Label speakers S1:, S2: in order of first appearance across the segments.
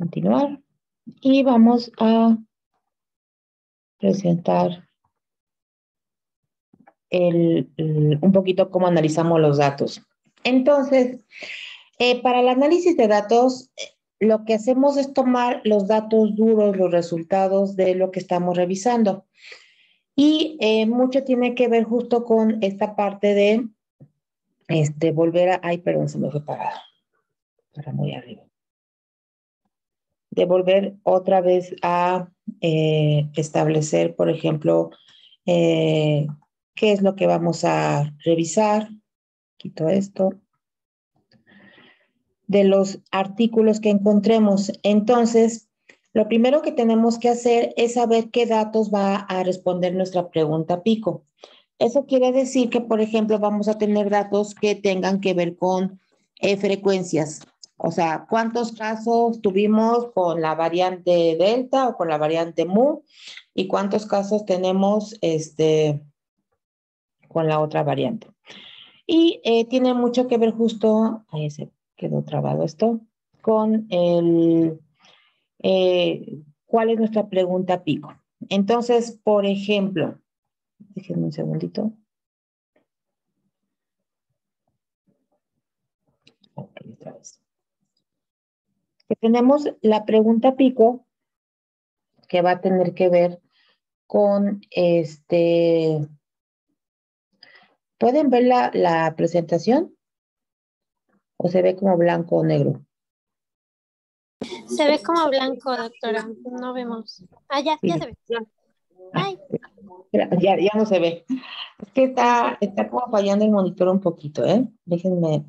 S1: Continuar. Y vamos a presentar un poquito cómo analizamos los datos. Entonces, para el análisis de datos, lo que hacemos es tomar los datos duros, los resultados de lo que estamos revisando. Y mucho tiene que ver justo con esta parte de volver a... Ay, perdón, se me fue para muy arriba. De volver otra vez a establecer, por ejemplo, qué es lo que vamos a revisar. Quito esto. De los artículos que encontremos. Entonces, lo primero que tenemos que hacer es saber qué datos va a responder nuestra pregunta pico. Eso quiere decir que, por ejemplo, vamos a tener datos que tengan que ver con frecuencias. O sea, ¿cuántos casos tuvimos con la variante Delta o con la variante Mu? ¿Y cuántos casos tenemos con la otra variante? Y tiene mucho que ver justo, ahí se quedó trabado esto, con cuál es nuestra pregunta pico. Entonces, por ejemplo, déjenme un segundito. Ok, otra vez. Que tenemos la pregunta pico que va a tener que ver con ¿pueden ver la presentación? ¿O se ve como blanco o negro?
S2: Se ve como blanco, doctora. No vemos. Ah, ya
S1: Sí.
S2: se ve. Ay.
S1: Ya no se ve. Es que está como fallando el monitor un poquito, ¿eh? Déjenme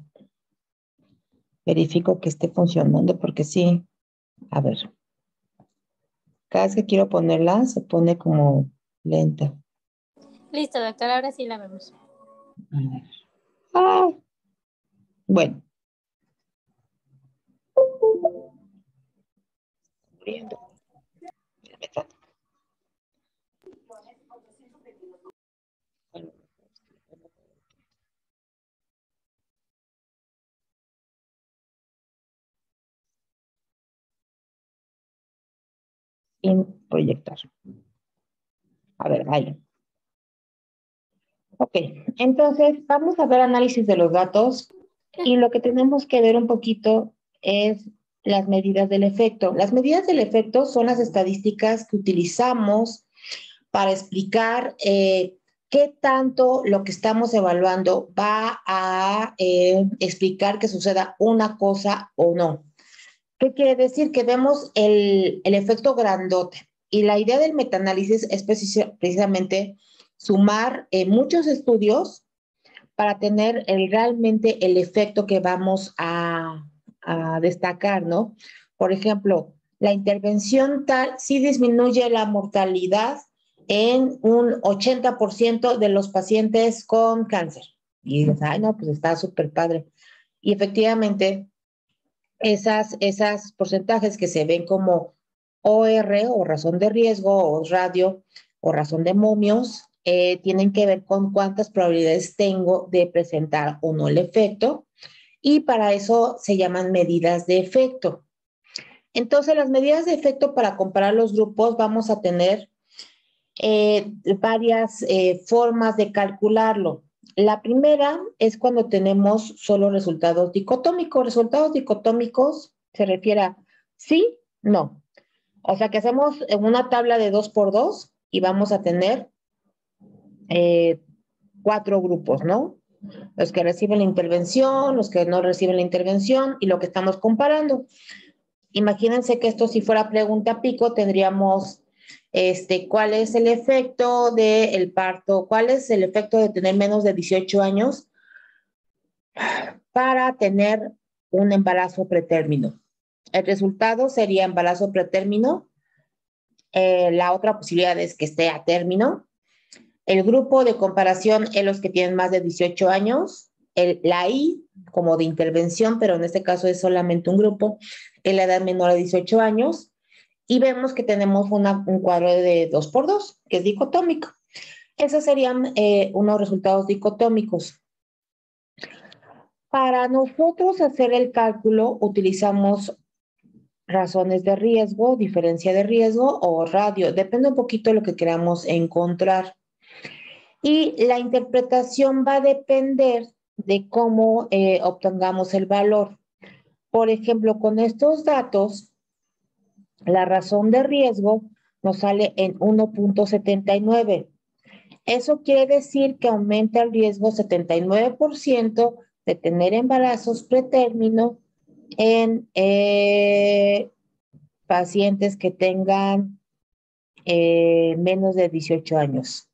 S1: verifico que esté funcionando porque sí. A ver. Cada vez que quiero ponerla, se pone como lenta.
S2: Listo, doctora. Ahora sí la vemos.
S1: A ver. Ah. Bueno. Sin proyectar. A ver, ahí. Ok, entonces vamos a ver análisis de los datos y lo que tenemos que ver un poquito es las medidas del efecto. Las medidas del efecto son las estadísticas que utilizamos para explicar qué tanto lo que estamos evaluando va a explicar que suceda una cosa o no. ¿Qué quiere decir? Que vemos el efecto grandote. Y la idea del metaanálisis es precisamente sumar muchos estudios para tener realmente el efecto que vamos a destacar, ¿no? Por ejemplo, la intervención tal sí disminuye la mortalidad en un 80% de los pacientes con cáncer. Y dices, ay, no, pues está súper padre. Y efectivamente, esas porcentajes que se ven como OR o razón de riesgo o radio o razón de momios tienen que ver con cuántas probabilidades tengo de presentar o no el efecto y para eso se llaman medidas de efecto. Entonces, las medidas de efecto para comparar los grupos vamos a tener varias formas de calcularlo. La primera es cuando tenemos solo resultados dicotómicos. Resultados dicotómicos se refiere a sí, no. O sea que hacemos una tabla de 2 por 2 y vamos a tener 4 grupos, ¿no? Los que reciben la intervención, los que no reciben la intervención y lo que estamos comparando. Imagínense que esto si fuera pregunta pico, tendríamos ¿cuál es el efecto del parto? ¿Cuál es el efecto de tener menos de 18 años para tener un embarazo pretérmino? El resultado sería embarazo pretérmino. La otra posibilidad es que esté a término. El grupo de comparación es los que tienen más de 18 años. La I, como de intervención, pero en este caso es solamente un grupo, es la edad menor de 18 años. Y vemos que tenemos un cuadro de 2 por 2, que es dicotómico. Esos serían unos resultados dicotómicos. Para nosotros hacer el cálculo utilizamos razones de riesgo, diferencia de riesgo o radio. Depende un poquito de lo que queramos encontrar. Y la interpretación va a depender de cómo obtengamos el valor. Por ejemplo, con estos datos, la razón de riesgo nos sale en 1.79. Eso quiere decir que aumenta el riesgo 79% de tener embarazos pretérmino en pacientes que tengan menos de 18 años.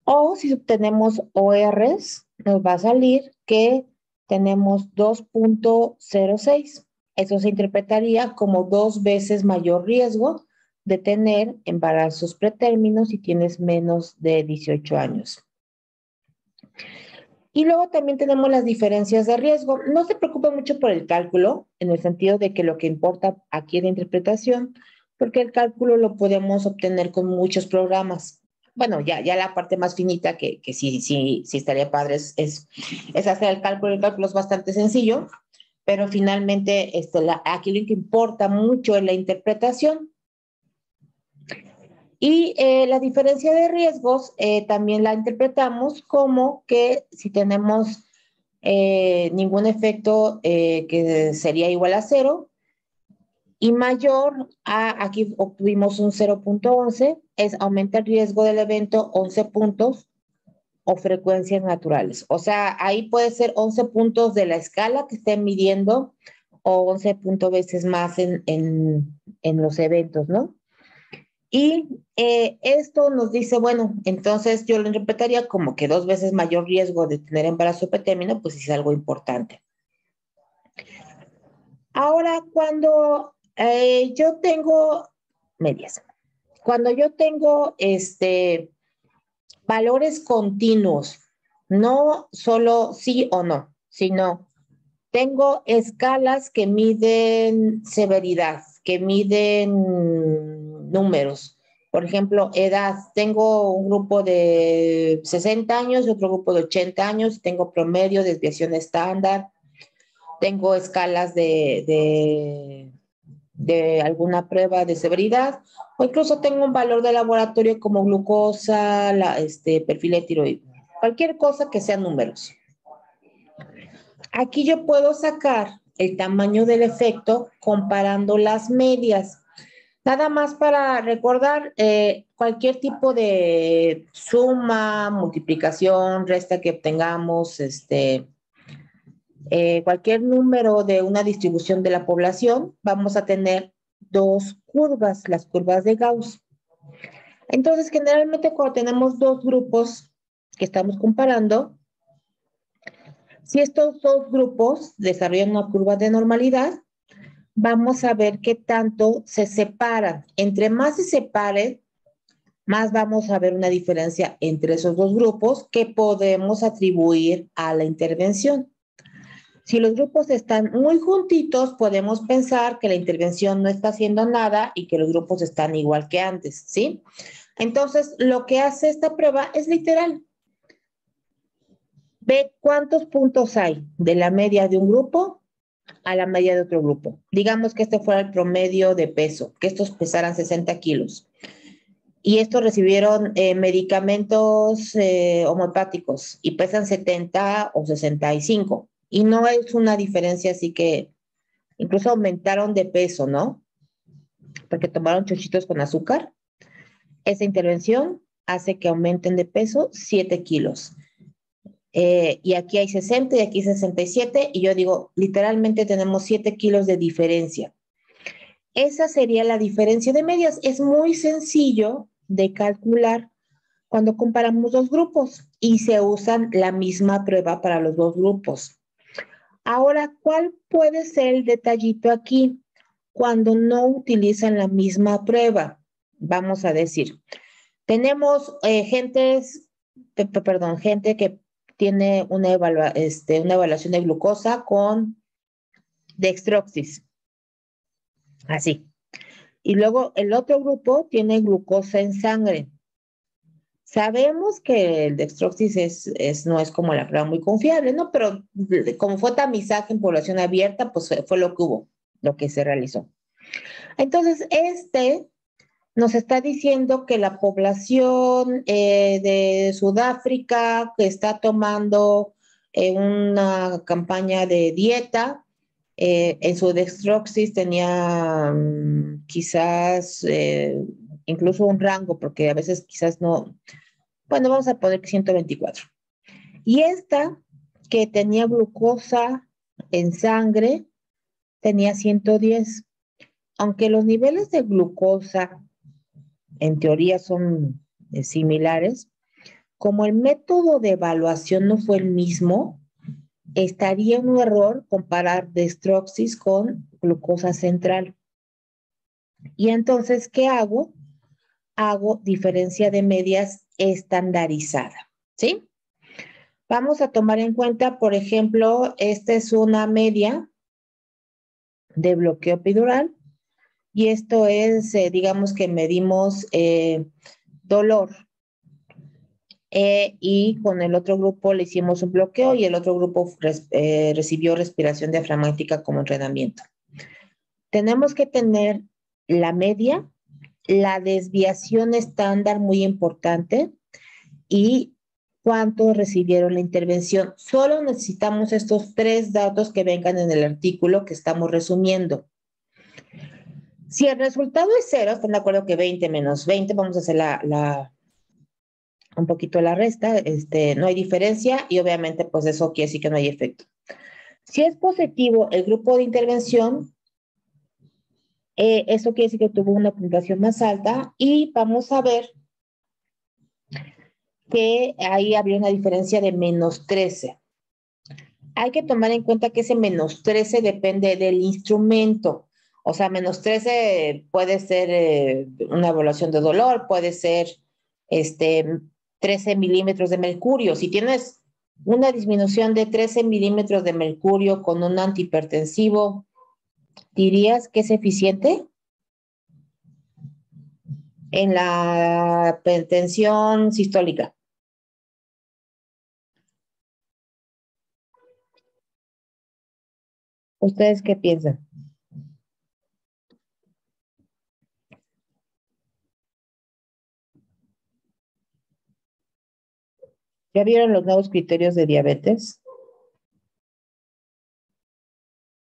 S1: O si obtenemos ORs, nos va a salir que tenemos 2.06. Eso se interpretaría como 2 veces mayor riesgo de tener embarazos pretérminos si tienes menos de 18 años. Y luego también tenemos las diferencias de riesgo. No se preocupen mucho por el cálculo, en el sentido de que lo que importa aquí es la interpretación, porque el cálculo lo podemos obtener con muchos programas. Bueno, ya la parte más finita que sí estaría padre es hacer el cálculo. El cálculo es bastante sencillo, pero finalmente aquí lo que importa mucho es la interpretación. Y la diferencia de riesgos también la interpretamos como que si tenemos ningún efecto que sería igual a 0 y mayor a, aquí obtuvimos un 0.11, es aumenta el riesgo del evento 11 puntos o frecuencias naturales. O sea, ahí puede ser 11 puntos de la escala que estén midiendo o 11 puntos veces más en los eventos, ¿no? Y esto nos dice, bueno, entonces yo lo interpretaría como que 2 veces mayor riesgo de tener embarazo pretérmino, pues es algo importante. Ahora, cuando yo tengo medias, cuando yo tengo valores continuos, no solo sí o no, sino tengo escalas que miden severidad, que miden números. Por ejemplo, edad. Tengo un grupo de 60 años y otro grupo de 80 años. Tengo promedio, desviación estándar. Tengo escalas de alguna prueba de severidad. O incluso tengo un valor de laboratorio como glucosa, perfil de tiroides. Cualquier cosa que sean números. Aquí yo puedo sacar el tamaño del efecto comparando las medias. Nada más para recordar, cualquier tipo de suma, multiplicación, resta que obtengamos, cualquier número de una distribución de la población, vamos a tener dos curvas, las curvas de Gauss. Entonces, generalmente cuando tenemos dos grupos que estamos comparando, si estos dos grupos desarrollan una curva de normalidad, vamos a ver qué tanto se separan. Entre más se separen, más vamos a ver una diferencia entre esos dos grupos que podemos atribuir a la intervención. Si los grupos están muy juntitos, podemos pensar que la intervención no está haciendo nada y que los grupos están igual que antes, ¿sí? Entonces, lo que hace esta prueba es literal. Ve cuántos puntos hay de la media de un grupo a la media de otro grupo. Digamos que este fuera el promedio de peso, que estos pesaran 60 kilos. Y estos recibieron medicamentos homeopáticos y pesan 70 o 65. Y no es una diferencia así que incluso aumentaron de peso, ¿no? Porque tomaron chochitos con azúcar. Esa intervención hace que aumenten de peso 7 kilos. Y aquí hay 60 y aquí 67, y yo digo, literalmente tenemos 7 kilos de diferencia. Esa sería la diferencia de medias. Es muy sencillo de calcular cuando comparamos dos grupos y se usan la misma prueba para los dos grupos. Ahora, ¿cuál puede ser el detallito aquí? Cuando no utilizan la misma prueba, vamos a decir, tenemos gente que tiene una evaluación de glucosa con dextroxis, así. Y luego el otro grupo tiene glucosa en sangre. Sabemos que el dextroxis no es como la prueba muy confiable, ¿no? Pero como fue tamizaje en población abierta, pues fue lo que hubo, lo que se realizó. Entonces, nos está diciendo que la población de Sudáfrica que está tomando una campaña de dieta, en su dextroxis tenía quizás incluso un rango, porque a veces quizás no, bueno, vamos a poner 124. Y esta que tenía glucosa en sangre tenía 110. Aunque los niveles de glucosa en teoría son similares, como el método de evaluación no fue el mismo, estaría en un error comparar dextroxis con glucosa central. Y entonces, ¿qué hago? Hago diferencia de medias estandarizada, ¿sí? Vamos a tomar en cuenta, por ejemplo, esta es una media de bloqueo epidural y esto es, digamos que medimos dolor. Y con el otro grupo le hicimos un bloqueo y el otro grupo recibió respiración diafragmática como entrenamiento. Tenemos que tener la media, la desviación estándar muy importante y cuánto recibieron la intervención. Solo necesitamos estos 3 datos que vengan en el artículo que estamos resumiendo. Si el resultado es 0, ¿están de acuerdo que 20 menos 20? Vamos a hacer un poquito la resta, no hay diferencia y obviamente pues eso quiere decir que no hay efecto. Si es positivo el grupo de intervención, eso quiere decir que tuvo una puntuación más alta y vamos a ver que ahí habría una diferencia de menos 13. Hay que tomar en cuenta que ese menos 13 depende del instrumento. O sea, menos 13 puede ser una evaluación de dolor, puede ser 13 milímetros de mercurio. Si tienes una disminución de 13 milímetros de mercurio con un antihipertensivo, ¿dirías que es eficiente en la tensión sistólica? ¿Ustedes qué piensan? ¿Ya vieron los nuevos criterios de diabetes?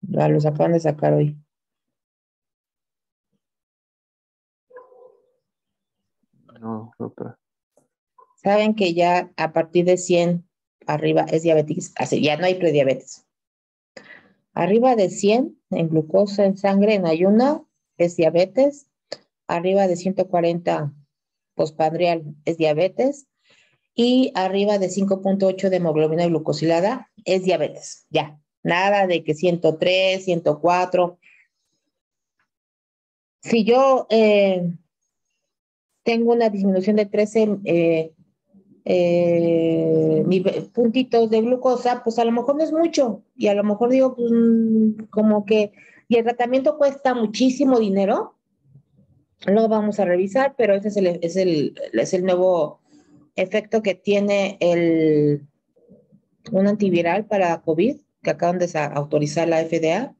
S1: Ya los acaban de sacar hoy.
S3: No, doctora.
S1: Saben que ya a partir de 100 arriba es diabetes, así ya no hay prediabetes. Arriba de 100 en glucosa en sangre en ayuna es diabetes. Arriba de 140 postprandial es diabetes. Y arriba de 5.8 de hemoglobina glucosilada es diabetes. Ya, nada de que 103, 104. Si yo tengo una disminución de 13 puntitos de glucosa, pues a lo mejor no es mucho. Y a lo mejor digo, pues, como que, y el tratamiento cuesta muchísimo dinero. Lo vamos a revisar, pero ese es el nuevo efecto que tiene un antiviral para COVID que acaban de autorizar la FDA.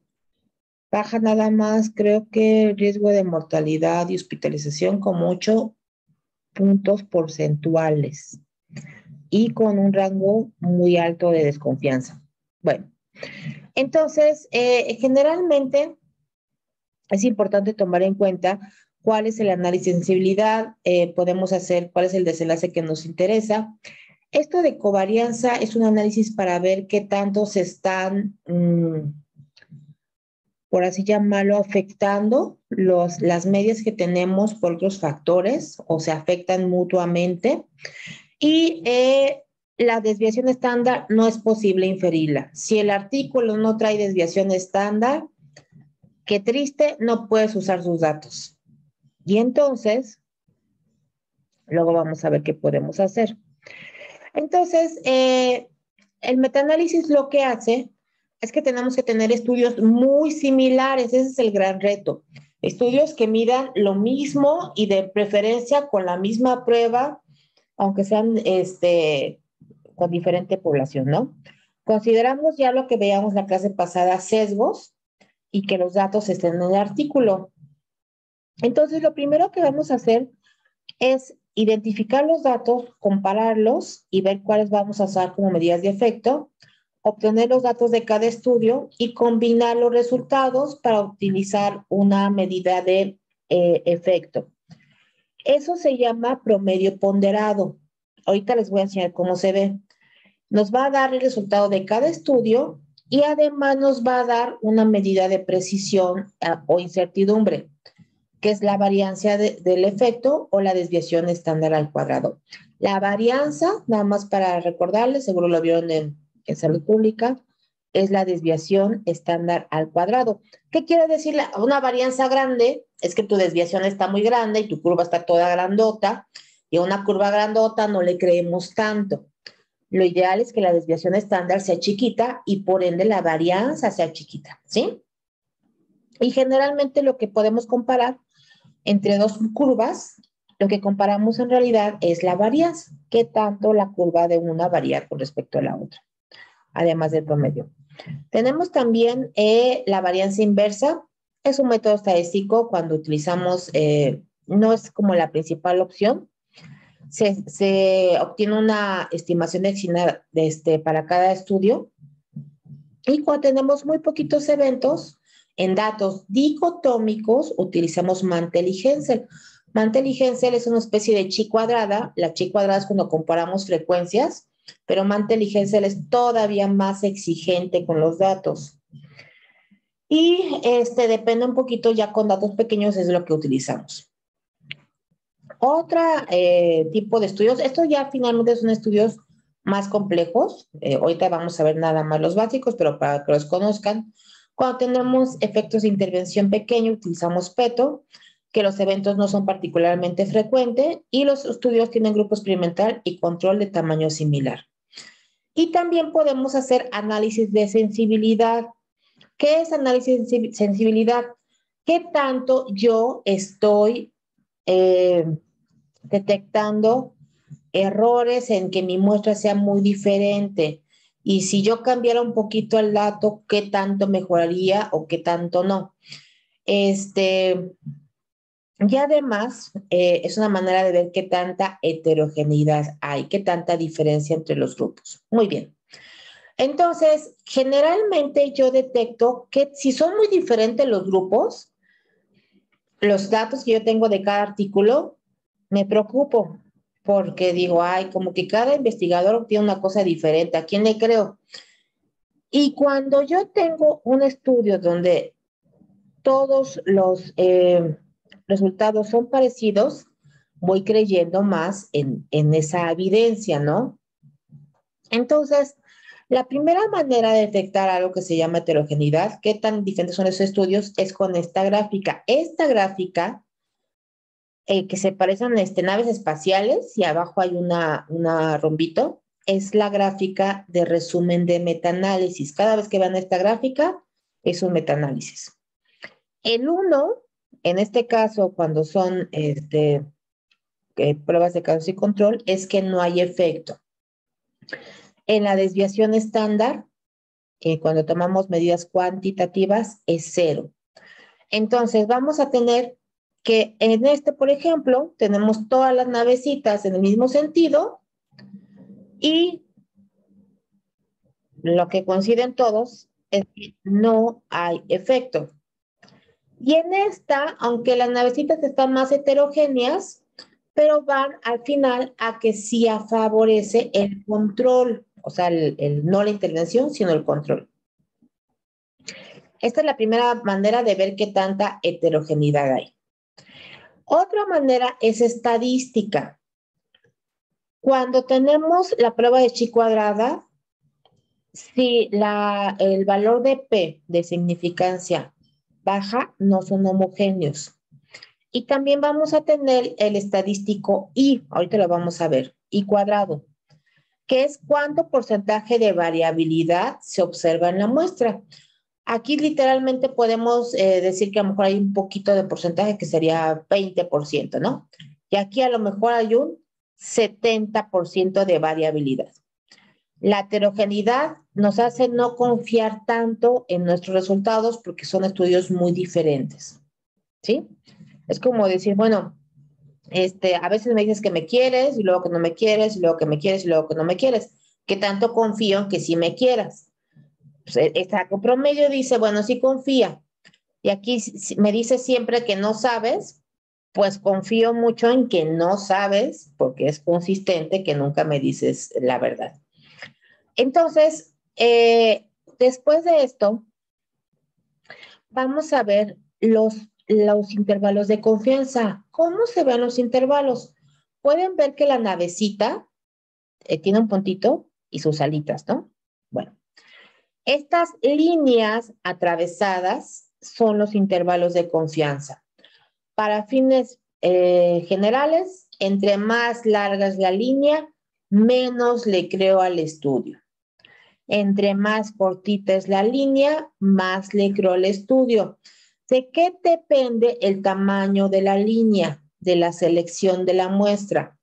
S1: Baja nada más, creo que el riesgo de mortalidad y hospitalización como 8 puntos porcentuales y con un rango muy alto de desconfianza. Bueno, entonces, generalmente es importante tomar en cuenta cuál es el análisis de sensibilidad, podemos hacer cuál es el desenlace que nos interesa. Esto de covarianza es un análisis para ver qué tanto se están, por así llamarlo, afectando las medias que tenemos por otros factores o se afectan mutuamente. Y la desviación estándar no es posible inferirla. Si el artículo no trae desviación estándar, qué triste, no puedes usar sus datos. Y entonces, luego vamos a ver qué podemos hacer. Entonces, el metaanálisis lo que hace es que tenemos que tener estudios muy similares, ese es el gran reto. Estudios que midan lo mismo y de preferencia con la misma prueba aunque sean con diferente población, ¿no? Consideramos ya lo que veíamos la clase pasada, sesgos, y que los datos estén en el artículo. Entonces, lo primero que vamos a hacer es identificar los datos, compararlos y ver cuáles vamos a usar como medidas de efecto, obtener los datos de cada estudio y combinar los resultados para utilizar una medida de efecto. Eso se llama promedio ponderado. Ahorita les voy a enseñar cómo se ve. Nos va a dar el resultado de cada estudio y además nos va a dar una medida de precisión o incertidumbre, que es la varianza del efecto o la desviación estándar al cuadrado. La varianza, nada más para recordarles, seguro lo vieron en salud pública, es la desviación estándar al cuadrado. ¿Qué quiere decir una varianza grande? Es que tu desviación está muy grande y tu curva está toda grandota, y a una curva grandota no le creemos tanto. Lo ideal es que la desviación estándar sea chiquita y por ende la varianza sea chiquita, ¿sí? Y generalmente lo que podemos comparar entre dos curvas, lo que comparamos en realidad es la varianza, qué tanto la curva de una varía con respecto a la otra, además del promedio. Tenemos también la varianza inversa, es un método estadístico cuando utilizamos, no es como la principal opción, se obtiene una estimación para cada estudio y cuando tenemos muy poquitos eventos, en datos dicotómicos utilizamos Mantel y Hensel. Mantel y Hensel es una especie de chi cuadrada. La chi cuadrada es cuando comparamos frecuencias, pero Mantel y Hensel es todavía más exigente con los datos. Y depende un poquito, ya con datos pequeños es lo que utilizamos. Otro tipo de estudios, estos ya finalmente son estudios más complejos. Ahorita vamos a ver nada más los básicos, pero para que los conozcan. Cuando tenemos efectos de intervención pequeño, utilizamos PETO, que los eventos no son particularmente frecuentes y los estudios tienen grupo experimental y control de tamaño similar. Y también podemos hacer análisis de sensibilidad. ¿Qué es análisis de sensibilidad? ¿Qué tanto yo estoy detectando errores en que mi muestra sea muy diferente? Y si yo cambiara un poquito el dato, ¿qué tanto mejoraría o qué tanto no? Y además, es una manera de ver qué tanta heterogeneidad hay, qué tanta diferencia entre los grupos. Muy bien. Entonces, generalmente yo detecto que si son muy diferentes los grupos, los datos que yo tengo de cada artículo, me preocupo porque digo, ay, como que cada investigador tiene una cosa diferente, ¿a quién le creo? Y cuando yo tengo un estudio donde todos los resultados son parecidos, voy creyendo más en esa evidencia, ¿no? Entonces, la primera manera de detectar algo que se llama heterogeneidad, qué tan diferentes son esos estudios, es con esta gráfica. Esta gráfica, que se parecen naves espaciales y abajo hay una rombito, es la gráfica de resumen de metaanálisis. Cada vez que vean esta gráfica, es un metaanálisis. El 1, en este caso, cuando son pruebas de casos y control, es que no hay efecto. En la desviación estándar, cuando tomamos medidas cuantitativas, es 0. Entonces, vamos a tener que en por ejemplo, tenemos todas las navecitas en el mismo sentido y lo que coinciden todos es que no hay efecto. Y en esta, aunque las navecitas están más heterogéneas, pero van al final a que sí favorece el control, o sea, no la intervención, sino el control. Esta es la primera manera de ver qué tanta heterogeneidad hay. Otra manera es estadística. Cuando tenemos la prueba de chi cuadrada, si el valor de P de significancia baja, no son homogéneos. Y también vamos a tener el estadístico I, ahorita lo vamos a ver, I cuadrado, que es cuánto porcentaje de variabilidad se observa en la muestra. Aquí literalmente podemos decir que a lo mejor hay un poquito de porcentaje que sería 20%, ¿no? Y aquí a lo mejor hay un 70% de variabilidad. La heterogeneidad nos hace no confiar tanto en nuestros resultados porque son estudios muy diferentes, ¿sí? Es como decir, bueno, a veces me dices que me quieres y luego que no me quieres y luego que me quieres y luego que no me quieres. ¿Qué tanto confío en que sí me quieras? Pues el saco promedio dice, bueno, sí confía. Y aquí me dice siempre que no sabes, pues confío mucho en que no sabes porque es consistente que nunca me dices la verdad. Entonces, después de esto, vamos a ver los intervalos de confianza. ¿Cómo se ven los intervalos? Pueden ver que la navecita tiene un puntito y sus alitas, ¿no? Bueno, estas líneas atravesadas son los intervalos de confianza. Para fines generales, entre más larga es la línea, menos le creo al estudio. Entre más cortita es la línea, más le creo al estudio. ¿De qué depende el tamaño de la línea? De la selección de la muestra.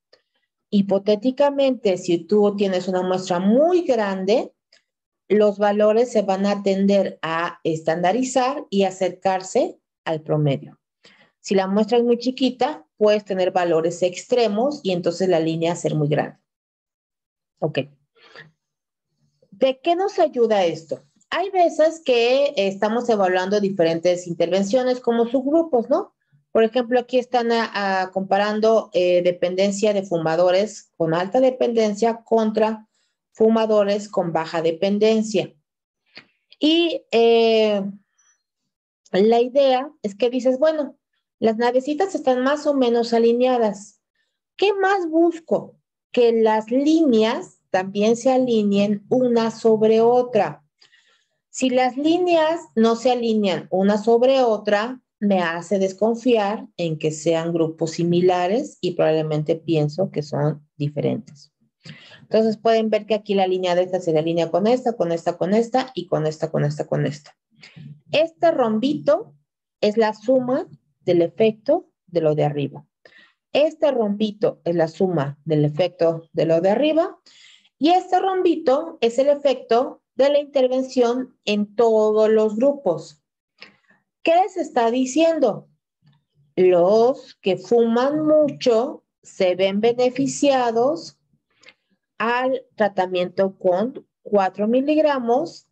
S1: Hipotéticamente, si tú tienes una muestra muy grande, los valores se van a tender a estandarizar y acercarse al promedio. Si la muestra es muy chiquita, puedes tener valores extremos y entonces la línea ser muy grande. Ok. ¿De qué nos ayuda esto? Hay veces que estamos evaluando diferentes intervenciones como subgrupos, ¿no? Por ejemplo, aquí están comparando dependencia de fumadores con alta dependencia contra fumadores con baja dependencia. Y la idea es que dices, bueno, las navecitas están más o menos alineadas. ¿Qué más busco? Que las líneas también se alineen una sobre otra. Si las líneas no se alinean una sobre otra, me hace desconfiar en que sean grupos similares y probablemente pienso que son diferentes. Entonces pueden ver que aquí la línea de esta se alinea con esta, con esta, con esta y con esta, con esta, con esta. Este rombito es la suma del efecto de lo de arriba. Este rombito es la suma del efecto de lo de arriba y este rombito es el efecto de la intervención en todos los grupos. ¿Qué se está diciendo? Los que fuman mucho se ven beneficiados al tratamiento con 4 miligramos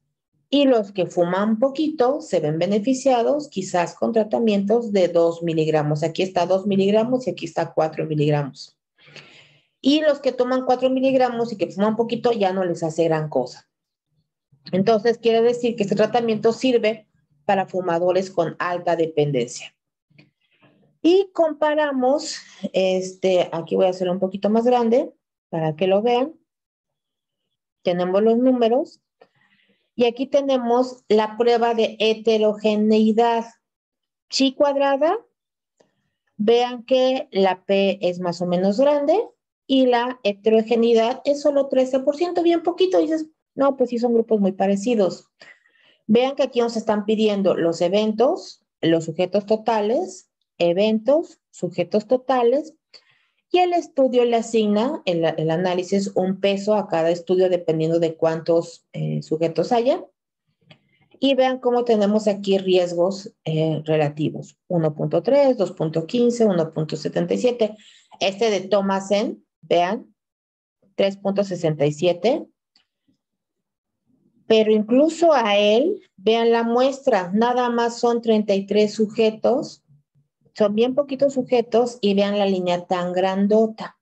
S1: y los que fuman poquito se ven beneficiados quizás con tratamientos de 2 miligramos. Aquí está 2 miligramos y aquí está 4 miligramos. Y los que toman 4 miligramos y que fuman poquito ya no les hace gran cosa. Entonces quiere decir que este tratamiento sirve para fumadores con alta dependencia. Y comparamos, aquí voy a hacer un poquito más grande para que lo vean. Tenemos los números. Y aquí tenemos la prueba de heterogeneidad. Chi cuadrada, vean que la P es más o menos grande y la heterogeneidad es solo 13%, bien poquito. Dices, no, pues sí son grupos muy parecidos. Vean que aquí nos están pidiendo los eventos, los sujetos totales, eventos, sujetos totales, y el estudio le asigna, el análisis, un peso a cada estudio dependiendo de cuántos sujetos haya. Y vean cómo tenemos aquí riesgos relativos. 1.3, 2.15, 1.77. Este de Thomasen, vean, 3.67. Pero incluso a él, vean la muestra, nada más son 33 sujetos, son bien poquitos sujetos y vean la línea tan grandota.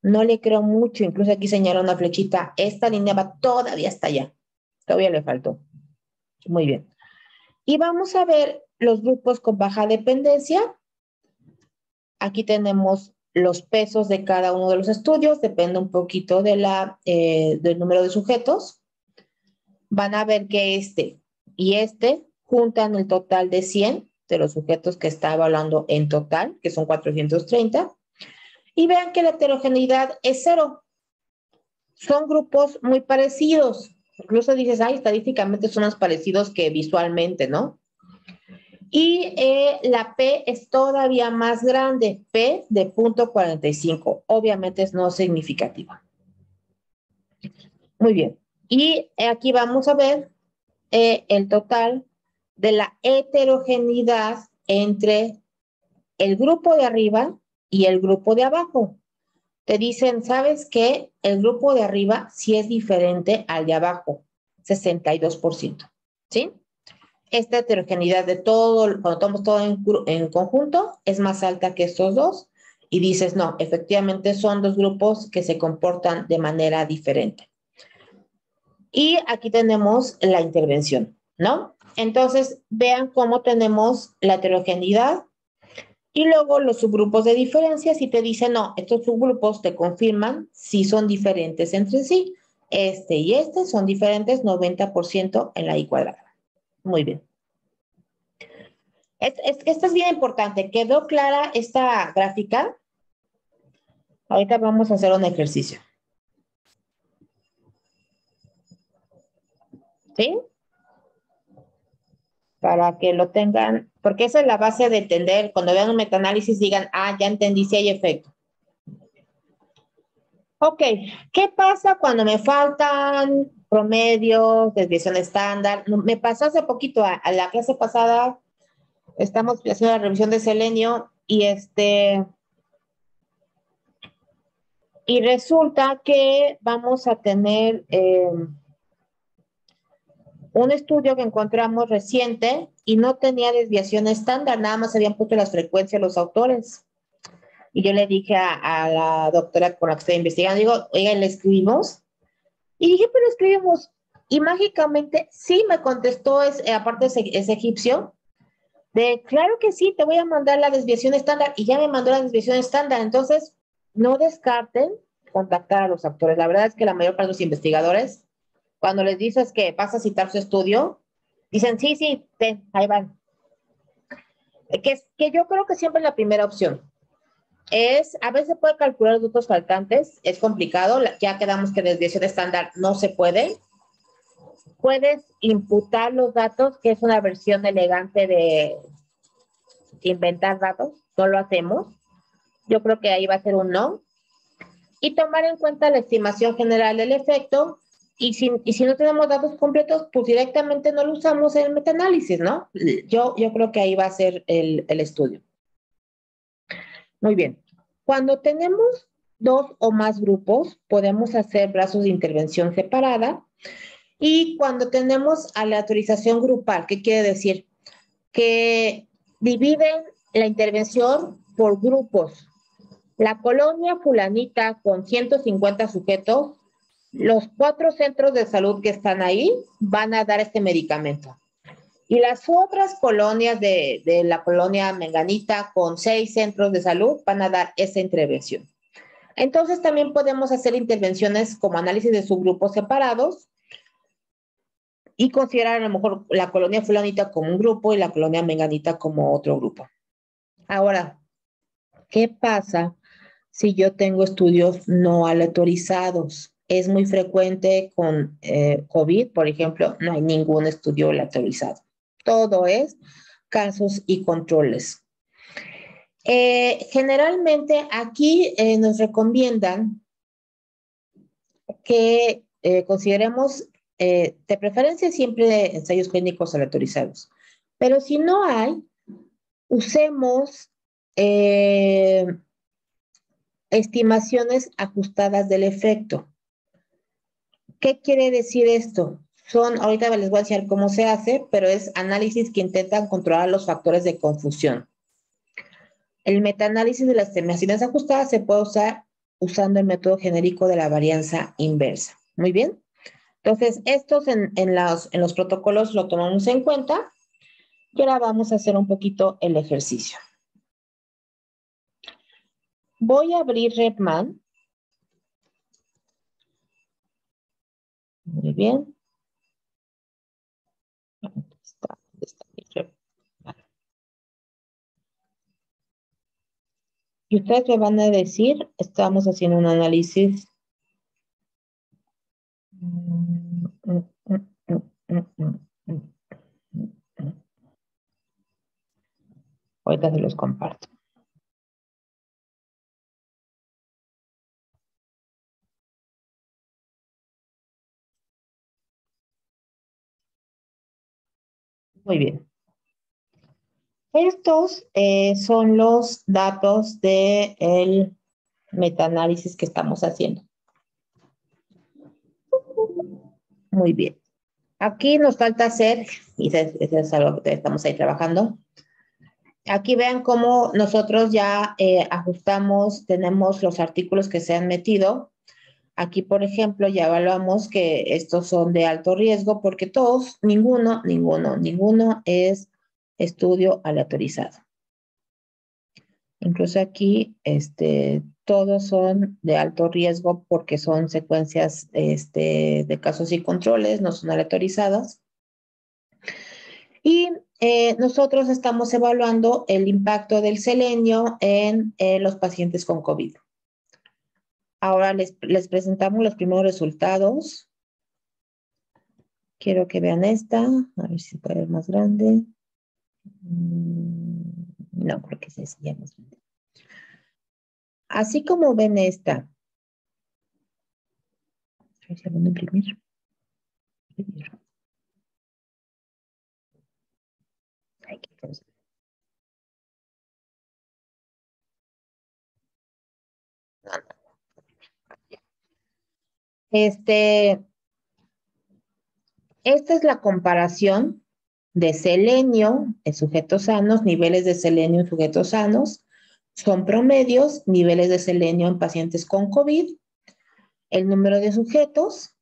S1: No le creo mucho, incluso aquí señala una flechita, esta línea va todavía hasta allá, todavía le faltó. Muy bien. Y vamos a ver los grupos con baja dependencia. Aquí tenemos los pesos de cada uno de los estudios, depende un poquito de del número de sujetos. Van a ver que este y este juntan el total de 100 de los sujetos que está evaluando en total, que son 430. Y vean que la heterogeneidad es 0. Son grupos muy parecidos. Incluso dices, ay, estadísticamente son más parecidos que visualmente, ¿no? Y la P es todavía más grande, P de 0.45. Obviamente es no significativa. Muy bien. Y aquí vamos a ver el total de la heterogeneidad entre el grupo de arriba y el grupo de abajo. Te dicen, ¿sabes qué? El grupo de arriba sí es diferente al de abajo, 62%. ¿Sí? Esta heterogeneidad de todo, cuando tomamos todo en conjunto, es más alta que estos dos. Y dices, no, efectivamente son dos grupos que se comportan de manera diferente. Y aquí tenemos la intervención, ¿no? Entonces, vean cómo tenemos la heterogeneidad y luego los subgrupos de diferencias y te dicen, no, estos subgrupos te confirman si son diferentes entre sí. Este y este son diferentes 90% en la I cuadrada. Muy bien. Esto es bien importante. ¿Quedó clara esta gráfica? Ahorita vamos a hacer un ejercicio. ¿Sí? Para que lo tengan, porque esa es la base de entender. Cuando vean un metaanálisis digan, ah, ya entendí si hay efecto. Ok, ¿qué pasa cuando me faltan promedios, desviación estándar? Me pasó hace poquito, a la clase pasada, estamos haciendo la revisión de selenio y resulta que vamos a tener un estudio que encontramos reciente y no tenía desviación estándar, nada más habían puesto las frecuencias los autores. Y yo le dije a la doctora con la que estoy investigando, digo, oiga, ¿le escribimos? Y dije, pero escribimos. Y mágicamente sí me contestó, aparte es egipcio, de claro que sí, te voy a mandar la desviación estándar. Y ya me mandó la desviación estándar. Entonces, no descarten contactar a los autores. La verdad es que la mayor parte de los investigadores, cuando les dices que vas a citar su estudio, dicen, sí, sí, ahí van. Que yo creo que siempre es la primera opción. A veces puede calcular los datos faltantes, es complicado, ya quedamos que desviación estándar no se puede. Puedes imputar los datos, que es una versión elegante de inventar datos, no lo hacemos. Yo creo que ahí va a ser un no. Y tomar en cuenta la estimación general del efecto, y si no tenemos datos completos, pues directamente no lo usamos en el metaanálisis, ¿no? Yo creo que ahí va a ser el estudio. Muy bien. Cuando tenemos dos o más grupos, podemos hacer brazos de intervención separada. Y cuando tenemos aleatorización grupal, ¿qué quiere decir? Que dividen la intervención por grupos. La colonia fulanita con 150 sujetos, los 4 centros de salud que están ahí van a dar este medicamento. Y las otras colonias de la colonia menganita con 6 centros de salud van a dar esa intervención. Entonces también podemos hacer intervenciones como análisis de subgrupos separados y considerar a lo mejor la colonia fulanita como un grupo y la colonia menganita como otro grupo. Ahora, ¿qué pasa si yo tengo estudios no aleatorizados? Es muy frecuente con COVID, por ejemplo, no hay ningún estudio aleatorizado. Todo es casos y controles. Generalmente aquí nos recomiendan que consideremos de preferencia siempre ensayos clínicos aleatorizados. Pero si no hay, usemos estimaciones ajustadas del efecto. ¿Qué quiere decir esto? Ahorita les voy a enseñar cómo se hace, pero es análisis que intentan controlar los factores de confusión. El metaanálisis de las estimaciones ajustadas se puede usar usando el método genérico de la varianza inversa. Muy bien. Entonces, estos en los protocolos lo tomamos en cuenta y ahora vamos a hacer un poquito el ejercicio. Voy a abrir Repman. Muy bien. ¿Dónde está mi Repman? Y ustedes me van a decir, estamos haciendo un análisis. Ahorita se los comparto. Muy bien. Estos son los datos del metaanálisis que estamos haciendo. Muy bien. Aquí nos falta hacer, y eso es algo que estamos ahí trabajando. Aquí vean cómo nosotros ya ajustamos, tenemos los artículos que se han metido. Aquí, por ejemplo, ya evaluamos que estos son de alto riesgo porque todos, ninguno es estudio aleatorizado. Incluso aquí, todos son de alto riesgo porque son secuencias de casos y controles, no son aleatorizadas. Y nosotros estamos evaluando el impacto del selenio en los pacientes con COVID. Ahora les presentamos los primeros resultados. Quiero que vean esta, a ver si se puede ver más grande. No, creo que sí, ya más grande. Así como ven esta. A ver si van a imprimir. Ay, qué cosa. No, no. Esta es la comparación de selenio en sujetos sanos, niveles de selenio en sujetos sanos. Son promedios, niveles de selenio en pacientes con COVID. El número de sujetos.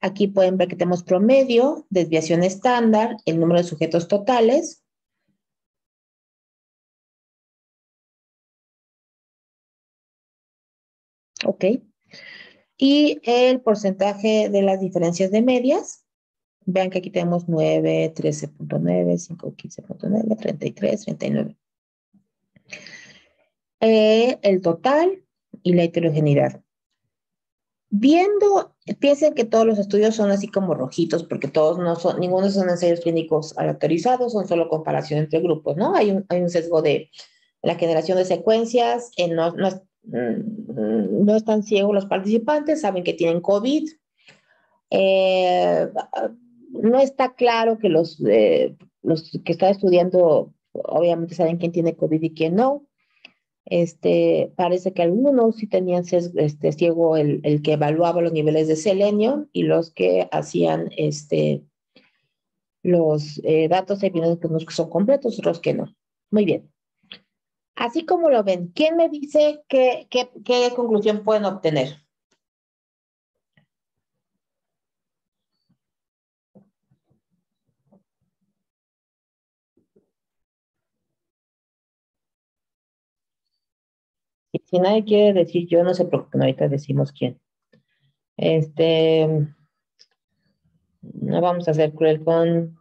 S1: Aquí pueden ver que tenemos promedio, desviación estándar, el número de sujetos totales. Ok. Y el porcentaje de las diferencias de medias. Vean que aquí tenemos 9, 13.9, 5, 15.9, 33, 39. El total y la heterogeneidad. Piensen que todos los estudios son así como rojitos, porque todos no son, ninguno son ensayos clínicos aleatorizados, son solo comparación entre grupos, ¿no? Hay un sesgo de la generación de secuencias, no están ciegos los participantes, saben que tienen COVID. No está claro que los que están estudiando, obviamente saben quién tiene COVID y quién no. Parece que algunos sí tenían ciego el que evaluaba los niveles de selenio y los que hacían los datos epidemiológicos que son completos, otros que no. Muy bien. Así como lo ven, ¿quién me dice qué conclusión pueden obtener? Si nadie quiere decir yo, no se preocupen, ahorita decimos quién. No vamos a ser cruel con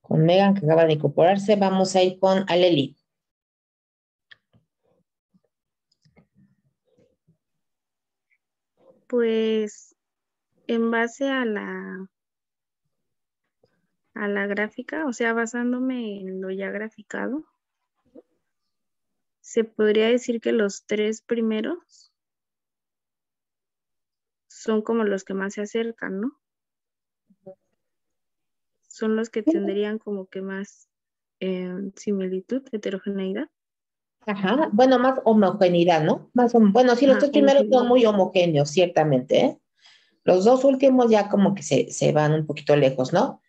S1: Megan, que acaba de incorporarse. Vamos a ir con Aleli.
S4: Pues en base a la gráfica, o sea, basándome en lo ya graficado, se podría decir que los 3 primeros son como los que más se acercan, ¿no? Son los que tendrían como que más similitud, heterogeneidad.
S1: Ajá, bueno, más homogeneidad, ¿no? Bueno, sí, los 3 primeros son muy homogéneos, ciertamente, ¿eh? Los 2 últimos ya como que se van un poquito lejos, ¿no?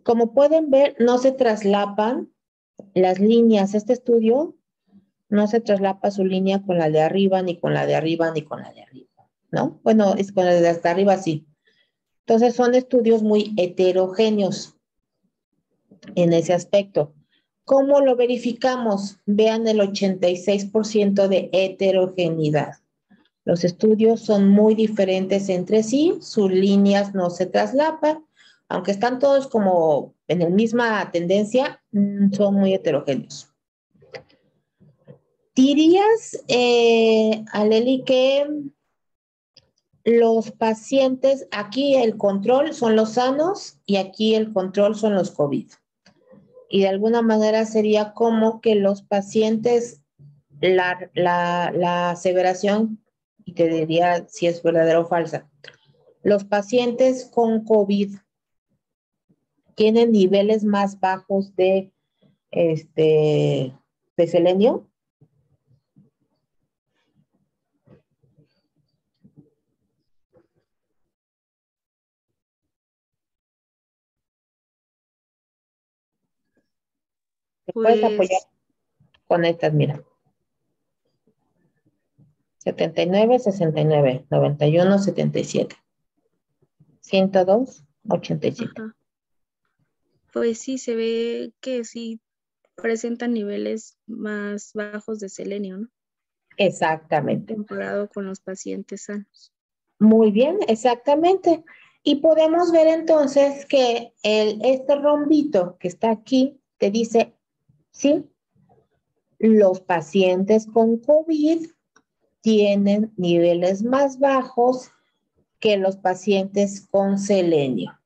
S1: Como pueden ver, no se traslapan las líneas. Este estudio no se traslapa su línea con la de arriba, ni con la de arriba, ni con la de arriba, ¿no? Bueno, es con la de hasta arriba, sí. Entonces, son estudios muy heterogéneos en ese aspecto. ¿Cómo lo verificamos? Vean el 86% de heterogeneidad. Los estudios son muy diferentes entre sí, sus líneas no se traslapan, aunque están todos como en la misma tendencia, son muy heterogéneos. ¿Dirías, Aleli, que los pacientes, aquí el control son los sanos y aquí el control son los COVID? Y de alguna manera sería como que los pacientes, la aseveración, y te diría si es verdadera o falsa, los pacientes con COVID tienen niveles más bajos de selenio. ¿Te puedes apoyar
S4: Pues,
S1: con estas? Mira. 79, 69, 91, 77. 102, 87.
S4: ajá, pues sí, se ve que sí presentan niveles más bajos de selenio, ¿no?
S1: Exactamente.
S4: Comparado con los pacientes sanos.
S1: Muy bien, exactamente. Y podemos ver entonces que este rombito que está aquí te dice, sí, los pacientes con COVID tienen niveles más bajos que los pacientes con selenio.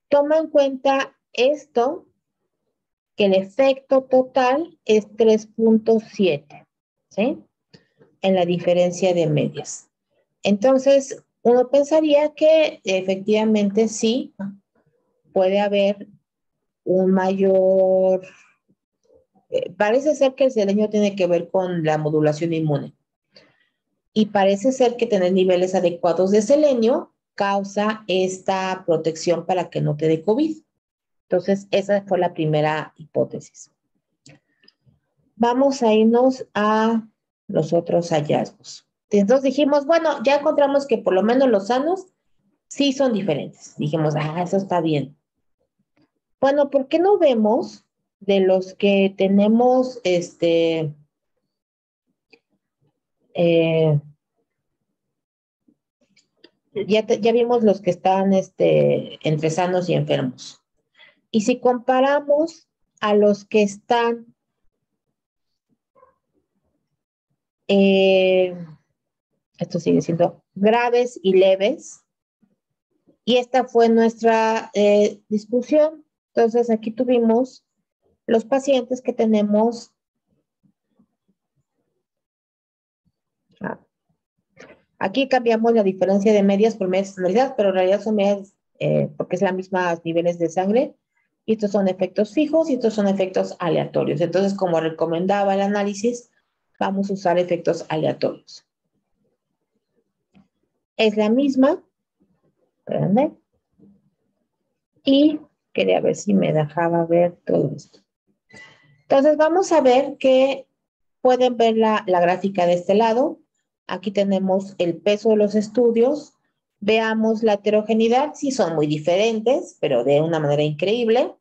S1: Toma en cuenta esto, que el efecto total es 3.7, ¿sí? En la diferencia de medias. Entonces, uno pensaría que efectivamente sí puede haber un mayor. Parece ser que el selenio tiene que ver con la modulación inmune. Y parece ser que tener niveles adecuados de selenio causa esta protección para que no te dé COVID. Entonces, esa fue la primera hipótesis. Vamos a irnos a los otros hallazgos. Entonces dijimos, bueno, ya encontramos que por lo menos los sanos sí son diferentes. Dijimos, eso está bien. Bueno, ¿por qué no vemos de los que tenemos ya vimos los que están entre sanos y enfermos? Y si comparamos a los que están esto sigue siendo graves y leves, y esta fue nuestra discusión. Entonces aquí tuvimos los pacientes que tenemos. Aquí cambiamos la diferencia de medias por medias estandarizadas, pero en realidad son medias porque es la misma niveles de sangre. Y estos son efectos fijos y estos son efectos aleatorios. Entonces, como recomendaba el análisis, vamos a usar efectos aleatorios. Es la misma. Espérame. Y quería ver si me dejaba ver todo esto. Entonces, vamos a ver que pueden ver la gráfica de este lado. Aquí tenemos el peso de los estudios. Veamos la heterogeneidad. Sí son muy diferentes, pero de una manera increíble.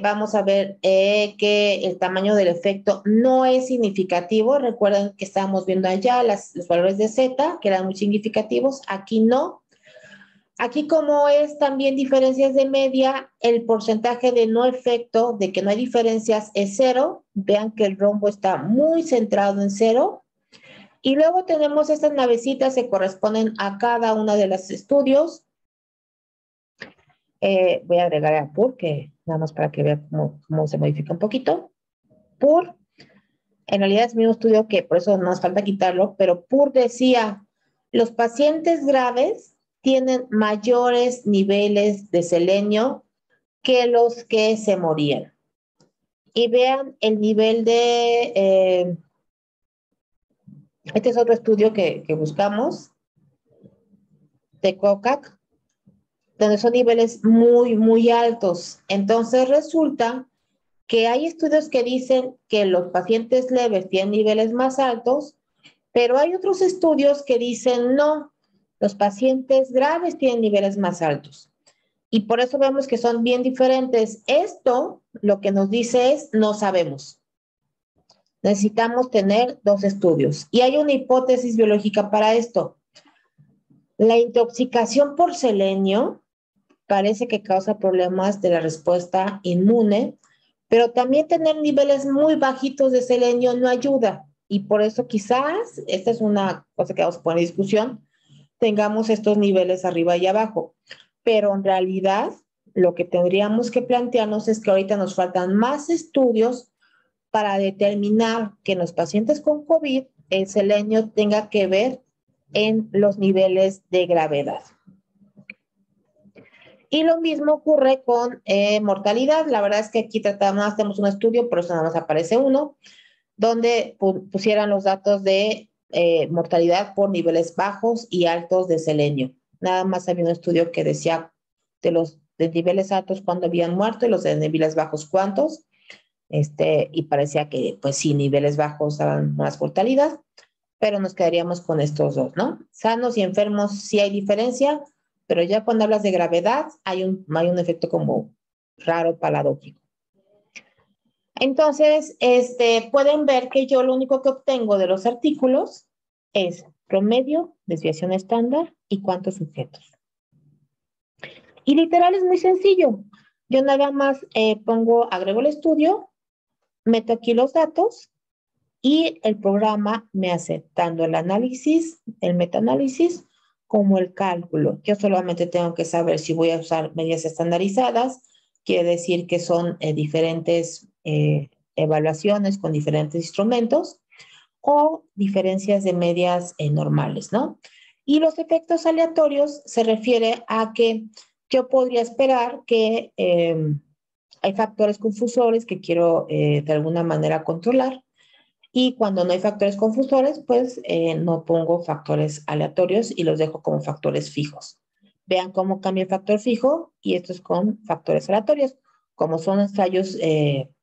S1: Vamos a ver que el tamaño del efecto no es significativo. Recuerden que estábamos viendo allá los valores de Z, que eran muy significativos. Aquí no. Aquí, como es también diferencias de media, el porcentaje de no efecto, de que no hay diferencias, es 0. Vean que el rombo está muy centrado en 0. Y luego tenemos estas navecitas que corresponden a cada uno de los estudios. Voy a agregar a PUR, que nada más para que vean cómo se modifica un poquito. PUR, en realidad es el mismo estudio, que por eso no nos falta quitarlo, pero PUR decía, los pacientes graves tienen mayores niveles de selenio que los que se morían. Y vean el nivel de... este es otro estudio que buscamos, de COCAC, donde son niveles muy, muy altos. Entonces resulta que hay estudios que dicen que los pacientes leves tienen niveles más altos, pero hay otros estudios que dicen no, los pacientes graves tienen niveles más altos. Y por eso vemos que son bien diferentes. Esto lo que nos dice es, no sabemos. Necesitamos tener dos estudios. Y hay una hipótesis biológica para esto. La intoxicación por selenio parece que causa problemas de la respuesta inmune, pero también tener niveles muy bajitos de selenio no ayuda. Y por eso quizás, esta es una cosa que vamos a poner en discusión, tengamos estos niveles arriba y abajo. Pero en realidad, lo que tendríamos que plantearnos es que ahorita nos faltan más estudios para determinar que en los pacientes con COVID el selenio tenga que ver en los niveles de gravedad. Y lo mismo ocurre con mortalidad. La verdad es que aquí tenemos un estudio, pero eso nada más aparece uno, donde pusieran los datos de mortalidad por niveles bajos y altos de selenio. Nada más había un estudio que decía de los de niveles altos cuándo habían muerto y los de niveles bajos cuántos. Y parecía que, pues sí, niveles bajos daban más mortalidad, pero nos quedaríamos con estos dos, ¿no? Sanos y enfermos sí hay diferencia, pero ya cuando hablas de gravedad hay un efecto como raro, paradójico. Entonces, pueden ver que yo lo único que obtengo de los artículos es promedio, desviación estándar y cuántos sujetos. Y literal es muy sencillo. Yo nada más agrego el estudio, meto aquí los datos y el programa me hace tanto el análisis, el metaanálisis, como el cálculo. Yo solamente tengo que saber si voy a usar medidas estandarizadas, quiere decir que son diferentes evaluaciones con diferentes instrumentos o diferencias de medias normales, ¿no? Y los efectos aleatorios se refiere a que yo podría esperar que hay factores confusores que quiero de alguna manera controlar. Y cuando no hay factores confusores, pues no pongo factores aleatorios y los dejo como factores fijos. Vean cómo cambia el factor fijo y esto es con factores aleatorios. Como son ensayos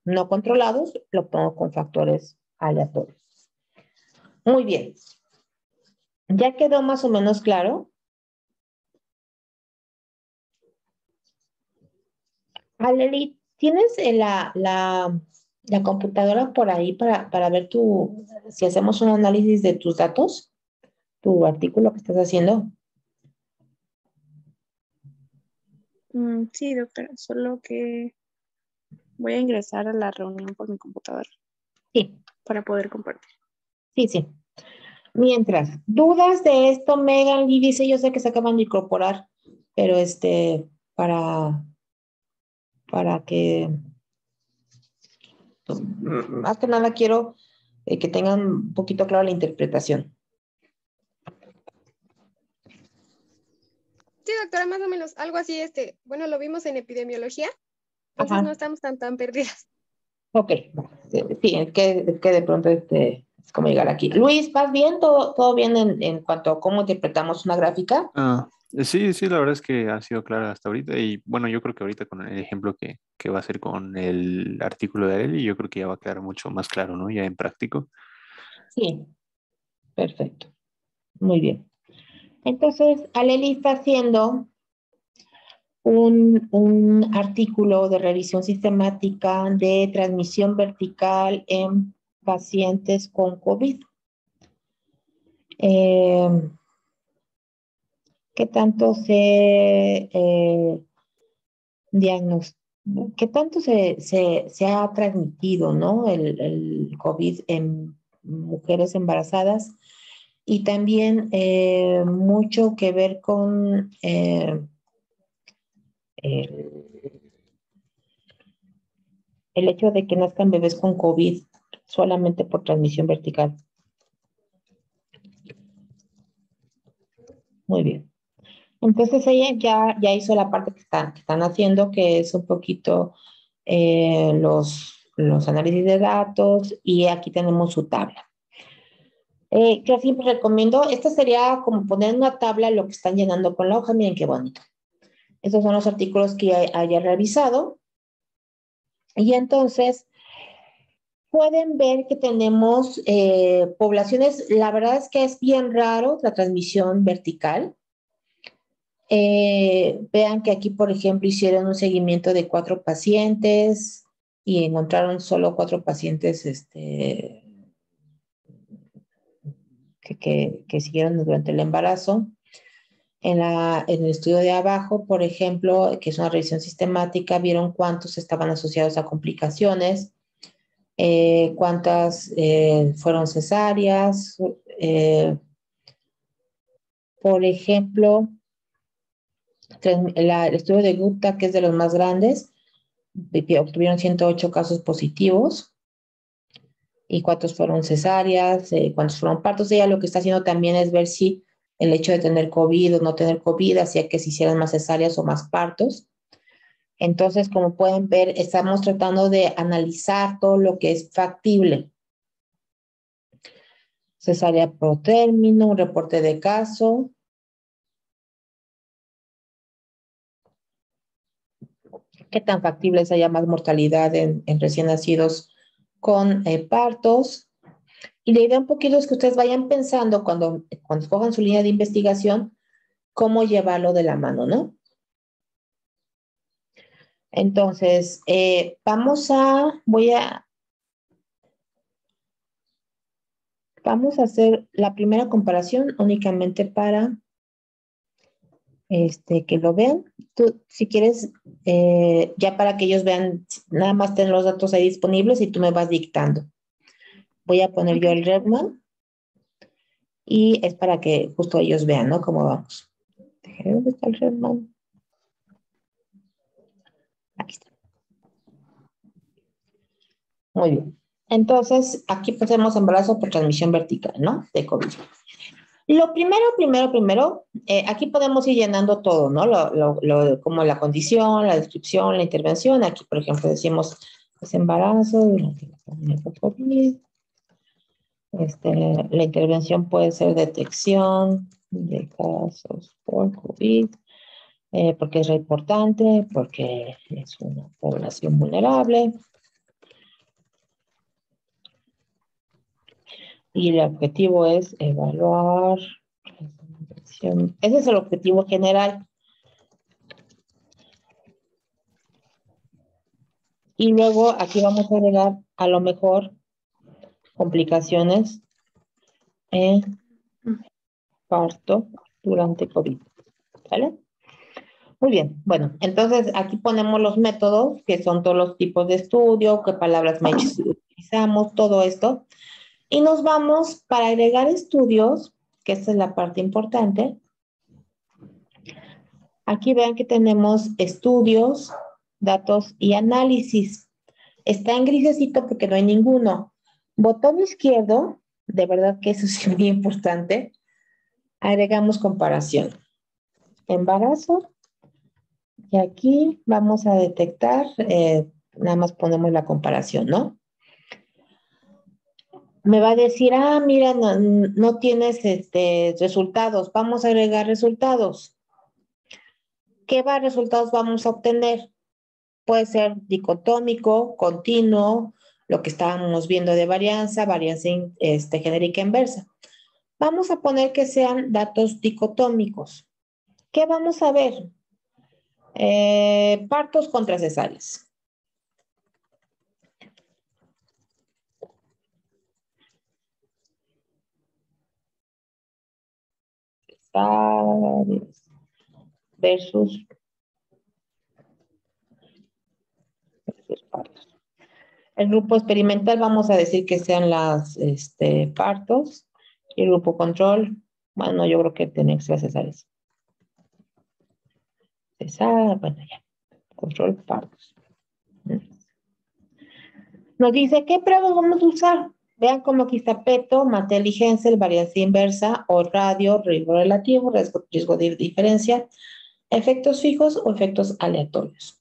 S1: no controlados, lo pongo con factores aleatorios. Muy bien. ¿Ya quedó más o menos claro? Aleli, ¿tienes la computadora por ahí para ver si hacemos un análisis de tus datos, tu artículo que estás haciendo?
S4: Sí, doctora, solo que voy a ingresar a la reunión por mi computadora
S1: Sí,
S4: para poder compartir.
S1: sí. Mientras, dudas de esto, Megan y dice, yo sé que se acaban de incorporar, pero para que, más que nada quiero que tengan un poquito clara la interpretación.
S5: Sí, doctora, más o menos, algo así, bueno, lo vimos en epidemiología, entonces
S1: Ajá.
S5: no estamos tan perdidas.
S1: Ok, sí, es que de pronto es como llegar aquí. Luis, ¿vas bien? ¿Todo bien en cuanto a cómo interpretamos una gráfica?
S3: Sí, la verdad es que ha sido clara hasta ahorita y bueno, yo creo que ahorita con el ejemplo que va a ser con el artículo de Areli, yo creo que ya va a quedar mucho más claro, ¿no? Ya en práctico.
S1: Sí, perfecto. Muy bien. Entonces, Aleli está haciendo un artículo de revisión sistemática de transmisión vertical en pacientes con COVID. ¿Qué tanto qué tanto se ha transmitido, ¿no? El COVID en mujeres embarazadas y también mucho que ver con el hecho de que nazcan bebés con COVID solamente por transmisión vertical. Muy bien. Entonces ella ya hizo la parte que están haciendo, que es un poquito los análisis de datos y aquí tenemos su tabla. Yo siempre recomiendo, esta sería como poner en una tabla lo que están llenando con la hoja. Miren qué bonito. Estos son los artículos que haya revisado. Y entonces pueden ver que tenemos poblaciones, la verdad es que es bien raro la transmisión vertical. Vean que aquí, por ejemplo, hicieron un seguimiento de 4 pacientes y encontraron solo 4 pacientes que siguieron durante el embarazo. En el estudio de abajo, por ejemplo, que es una revisión sistemática, vieron cuántos estaban asociados a complicaciones, cuántas fueron cesáreas, por ejemplo, el estudio de Gupta, que es de los más grandes, que obtuvieron 108 casos positivos. ¿Y cuántos fueron cesáreas? ¿Cuántos fueron partos? Ella lo que está haciendo también es ver si el hecho de tener COVID o no tener COVID hacía que se hicieran más cesáreas o más partos. Entonces, como pueden ver, estamos tratando de analizar todo lo que es factible. Cesárea por término, un reporte de caso. ¿Qué tan factible es haya más mortalidad en recién nacidos con partos? Y la idea un poquito es que ustedes vayan pensando cuando escojan su línea de investigación, cómo llevarlo de la mano, ¿no? Entonces, vamos a hacer la primera comparación únicamente para que lo vean. Tú, si quieres, ya para que ellos vean, nada más tener los datos ahí disponibles y tú me vas dictando. Voy a poner yo el Redman y es para que justo ellos vean, ¿no? Cómo vamos. ¿Dónde está el Redman? Aquí está. Muy bien. Entonces, aquí pasemos embarazo por transmisión vertical, ¿no? De COVID. Lo primero, aquí podemos ir llenando todo, ¿no? Como la condición, la descripción, la intervención. Aquí, por ejemplo, decimos, pues, embarazo durante la pandemia por COVID. La intervención puede ser detección de casos por COVID, porque es re importante, porque es una población vulnerable. Y el objetivo es evaluar. Ese es el objetivo general. Y luego aquí vamos a agregar a lo mejor complicaciones en parto durante COVID. ¿Vale? Muy bien. Bueno, entonces aquí ponemos los métodos, que son todos los tipos de estudio, qué palabras utilizamos, todo esto. Y nos vamos para agregar estudios, que esta es la parte importante. Aquí vean que tenemos estudios, datos y análisis. Está en grisecito porque no hay ninguno. Botón izquierdo, de verdad que eso es muy importante. Agregamos comparación. Embarazo. Y aquí vamos a detectar, nada más ponemos la comparación, ¿no? Me va a decir, mira, no tienes resultados. Vamos a agregar resultados. ¿Qué resultados vamos a obtener? Puede ser dicotómico, continuo, lo que estábamos viendo de varianza genérica inversa. Vamos a poner que sean datos dicotómicos. ¿Qué vamos a ver? Partos contra cesáreas. Versus partos. El grupo experimental vamos a decir que sean las partos. Y el grupo control, bueno, yo creo que tiene que ser cesáreas. Bueno, ya. Control partos. Nos dice, ¿qué pruebas vamos a usar? Vean como aquí está Peto, Mattel y Hensel, varianza inversa, o radio, riesgo relativo, riesgo de diferencia, efectos fijos o efectos aleatorios.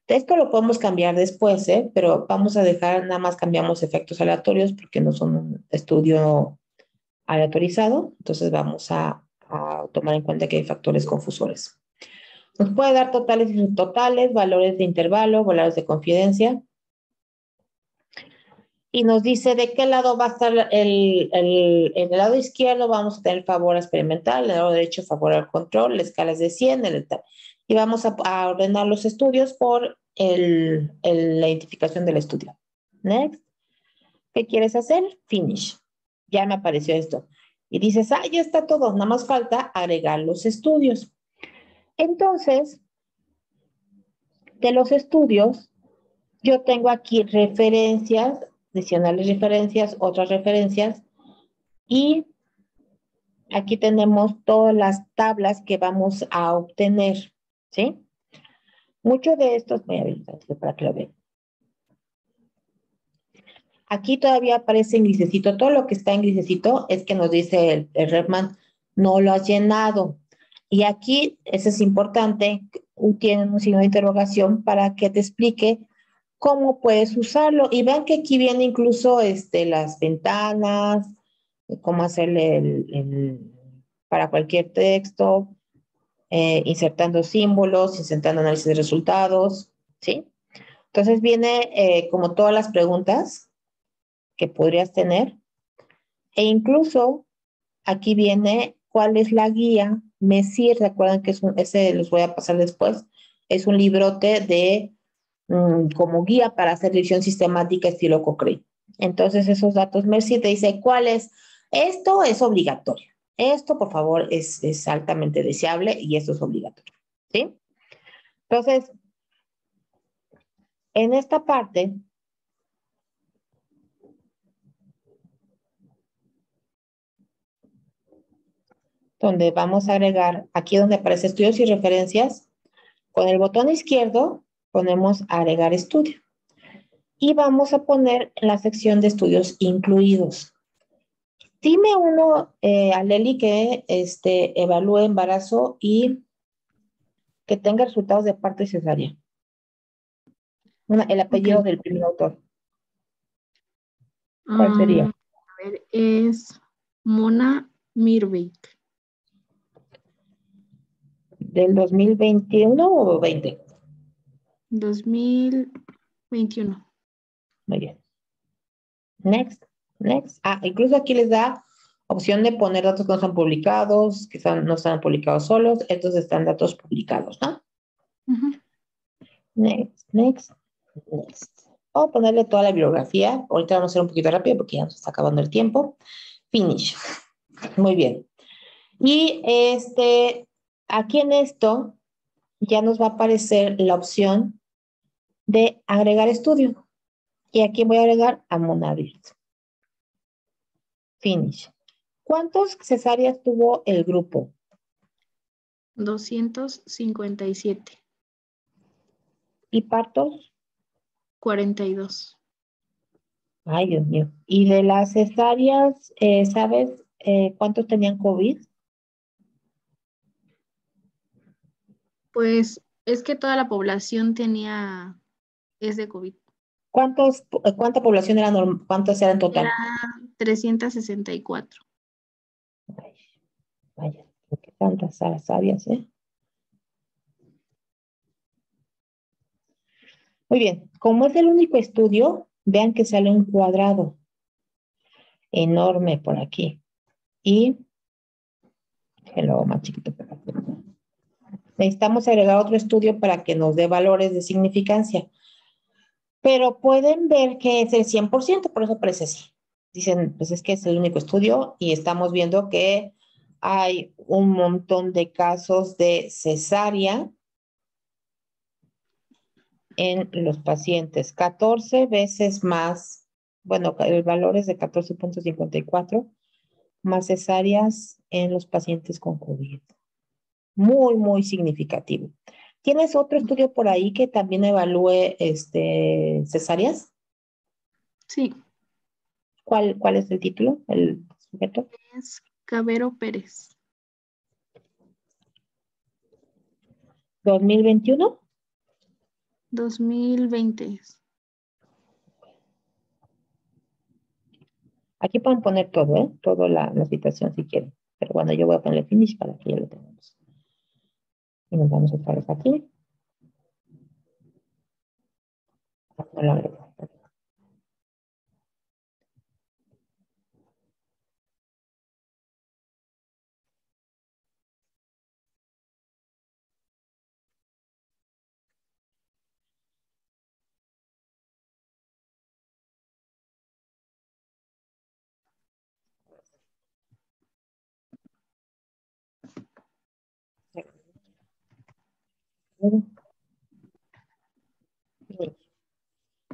S1: Esto lo podemos cambiar después, pero vamos a dejar, nada más cambiamos efectos aleatorios porque no son un estudio aleatorizado. Entonces vamos a tomar en cuenta que hay factores confusores. Nos puede dar totales y subtotales, valores de intervalo, valores de confidencia. Y nos dice de qué lado va a estar en el lado izquierdo vamos a tener favor experimental, en el lado derecho favor al control, la escala es de 100, y vamos a ordenar los estudios por la identificación del estudio. Next. ¿Qué quieres hacer? Finish. Ya me apareció esto. Y dices, ya está todo, nada más falta agregar los estudios. Entonces, de los estudios, yo tengo aquí referencias, adicionales referencias, otras referencias, y Aquí tenemos todas las tablas que vamos a obtener, ¿sí? Muchos de estos, voy a ver para que lo vean. Aquí todavía aparece en grisecito. Todo lo que está en grisecito es que nos dice el Redman, no lo has llenado. Y aquí, eso es importante, tienen un signo de interrogación para que te explique cómo puedes usarlo. Y vean que aquí viene incluso las ventanas, cómo hacerle para cualquier texto, insertando símbolos, insertando análisis de resultados, ¿sí? Entonces viene como todas las preguntas que podrías tener. E incluso aquí viene cuál es la guía. MESIR, recuerden que ese los voy a pasar después. Es un librote de como guía para hacer revisión sistemática estilo Cochrane. Entonces esos datos MESIR te dice cuál es. Esto es obligatorio. Esto, por favor, es altamente deseable y esto es obligatorio. ¿Sí? Entonces, en esta parte, donde vamos a agregar, aquí donde aparece estudios y referencias, con el botón izquierdo ponemos agregar estudio. Y vamos a poner en la sección de estudios incluidos. Dime uno, Aleli, que evalúe embarazo y que tenga resultados de parto y cesárea. El apellido
S4: Ok.
S1: del primer autor. ¿Cuál sería?
S4: A ver, es Mona Mirbeek.
S1: ¿Del 2021 o 20?
S4: 2021.
S1: Muy bien. Next, next. Ah, incluso aquí les da opción de poner datos que no están publicados, que no están publicados solos. Estos están datos publicados, ¿no? Next, next, next. Vamos a ponerle toda la bibliografía. Ahorita vamos a hacer un poquito rápido porque ya nos está acabando el tiempo. Finish. Muy bien. Y aquí en esto ya nos va a aparecer la opción de agregar estudio. Y aquí voy a agregar a Monavirt. Finish. ¿Cuántos cesáreas tuvo el grupo?
S4: 257.
S1: ¿Y partos?
S4: 42.
S1: Ay, Dios mío. ¿Y de las cesáreas, sabes cuántos tenían COVID?
S4: Pues es que toda la población es de COVID.
S1: ¿Cuánta población era ¿Cuántas eran en
S4: Era
S1: total?
S4: 364.
S1: Ay, vaya, qué tantas cesáreas, ¿eh? Muy bien. Como es el único estudio, vean que sale un cuadrado enorme por aquí. Y lo más chiquito. Necesitamos agregar otro estudio para que nos dé valores de significancia. Pero pueden ver que es el 100%, por eso aparece así. Dicen, pues es que es el único estudio y estamos viendo que hay un montón de casos de cesárea en los pacientes. 14 veces más, bueno, el valor es de 14.54, más cesáreas en los pacientes con COVID. Muy, muy significativo. ¿Tienes otro estudio por ahí que también evalúe cesáreas?
S4: Sí,
S1: ¿Cuál es el título, el sujeto?
S4: es Cabero Pérez.
S1: 2021.
S4: 2020.
S1: Aquí pueden poner todo, ¿eh? Toda la situación si quieren. Pero bueno, yo voy a ponerle finish para que ya lo tengamos. Y nos vamos otra vez aquí. No lo agrego.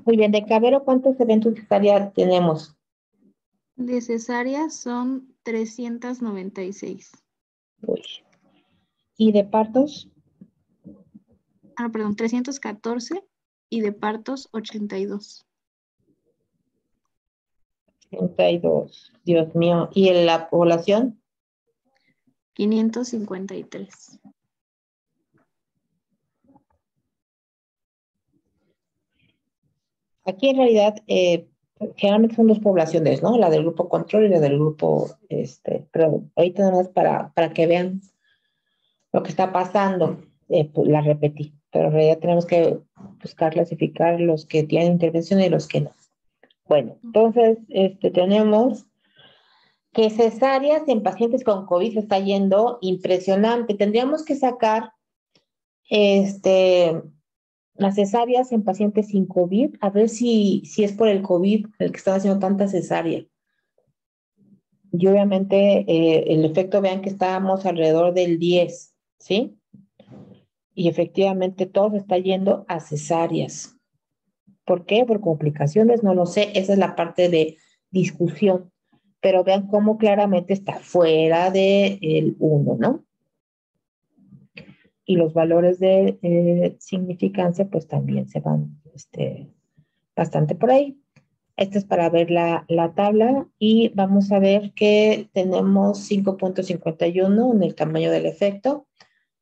S1: Muy bien, de Cabero, ¿cuántos eventos cesárea tenemos?
S4: De cesárea son 396.
S1: Uy. ¿Y de partos?
S4: Perdón, 314 y de partos 82.
S1: 32. Dios mío. ¿Y en la población?
S4: 553.
S1: Aquí en realidad generalmente son dos poblaciones, ¿no? La del grupo control y la del grupo, pero ahorita nada más para que vean lo que está pasando, pues la repetí, pero en realidad tenemos que buscar clasificar los que tienen intervención y los que no. Bueno, entonces tenemos que cesáreas en pacientes con COVID se está yendo impresionante. Tendríamos que sacar las cesáreas en pacientes sin COVID, a ver si es por el COVID el que están haciendo tanta cesárea. Y obviamente el efecto, vean que estábamos alrededor del 10, ¿sí? Y efectivamente todo se está yendo a cesáreas. ¿Por qué? Por complicaciones, no lo sé, esa es la parte de discusión. Pero vean cómo claramente está fuera del 1, ¿no? Y los valores de significancia pues también se van bastante por ahí. Esta es para ver la tabla y vamos a ver que tenemos 5.51 en el tamaño del efecto,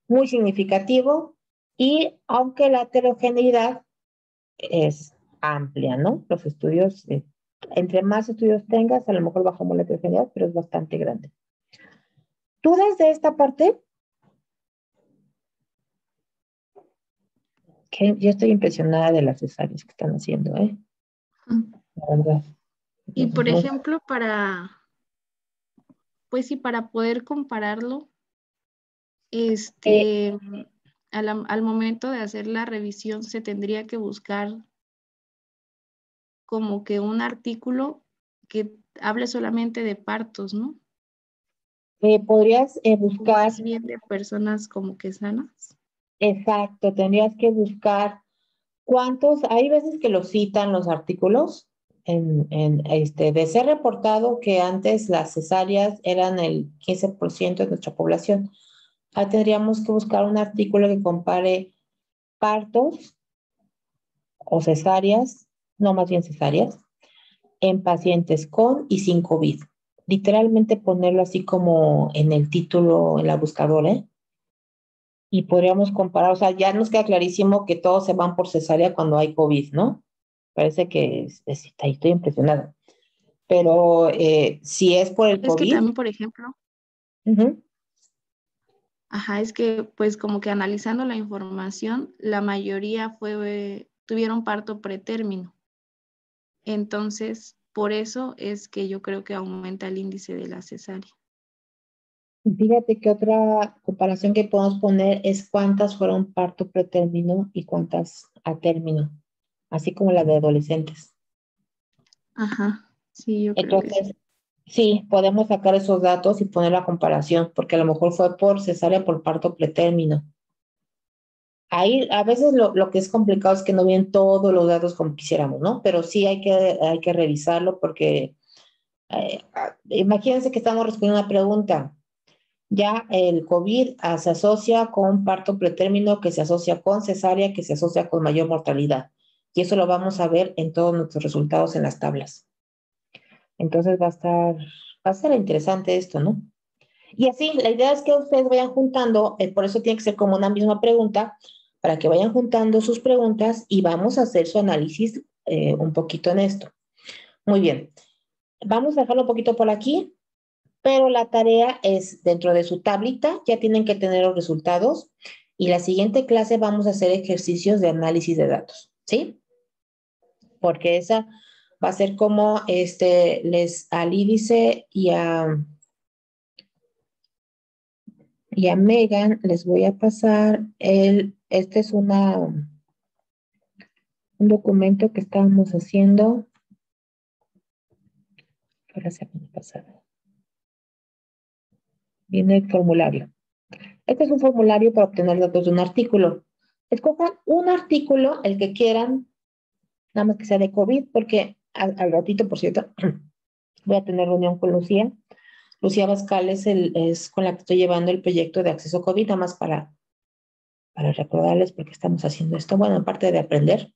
S1: muy significativo, y aunque la heterogeneidad es amplia, ¿no? Los estudios, entre más estudios tengas, a lo mejor bajamos la heterogeneidad, pero es bastante grande. ¿Dudas de esta parte? Que yo estoy impresionada de las cesáreas que están haciendo, ¿eh? La verdad.
S4: Y por
S1: No.
S4: ejemplo, pues sí, para poder compararlo, al momento de hacer la revisión se tendría que buscar como que un artículo que hable solamente de partos, ¿no?
S1: Podrías
S4: O
S1: buscar,
S4: más bien de personas como que sanas.
S1: exacto, tendrías que buscar cuántos, hay veces que lo citan los artículos, de ser reportado que antes las cesáreas eran el 15% de nuestra población. Ahí tendríamos que buscar un artículo que compare partos o cesáreas, no más bien cesáreas, en pacientes con y sin COVID. Literalmente ponerlo así como en el título, en la buscadora, ¿eh? Y podríamos comparar, o sea, ya nos queda clarísimo que todos se van por cesárea cuando hay COVID, ¿no? Parece que estoy impresionada. Pero si es por el
S4: Es que
S1: COVID,
S4: también, por ejemplo, es que pues como que analizando la información, la mayoría tuvieron parto pretérmino. Entonces, por eso es que yo creo que aumenta el índice de la cesárea.
S1: fíjate que otra comparación que podemos poner es cuántas fueron parto pretérmino y cuántas a término, así como la de adolescentes.
S4: Ajá, sí, yo creo que sí.
S1: Entonces, sí, podemos sacar esos datos y poner la comparación, porque a lo mejor fue por cesárea por parto pretérmino. Ahí a veces lo que es complicado es que no vienen todos los datos como quisiéramos, ¿no? Pero sí hay que revisarlo porque imagínense que estamos respondiendo una pregunta. Ya el COVID se asocia con parto pretérmino, que se asocia con cesárea, que se asocia con mayor mortalidad. Y eso lo vamos a ver en todos nuestros resultados en las tablas. Entonces va a ser interesante esto, ¿no? Y así, la idea es que ustedes vayan juntando, por eso tiene que ser como una misma pregunta, para que vayan juntando sus preguntas y vamos a hacer su análisis un poquito en esto. Muy bien, vamos a dejarlo un poquito por aquí, pero la tarea es dentro de su tablita, ya tienen que tener los resultados y la siguiente clase vamos a hacer ejercicios de análisis de datos, ¿sí? Porque esa va a ser como al índice y a Megan les voy a pasar este es un documento que estábamos haciendo fue la semana pasada. Viene el formulario. Este es un formulario para obtener datos de un artículo. Escojan un artículo, el que quieran, nada más que sea de COVID, porque al ratito, por cierto, voy a tener reunión con Lucía. Lucía Bascal es con la que estoy llevando el proyecto de acceso COVID, nada más para recordarles por qué estamos haciendo esto. Bueno, aparte de aprender,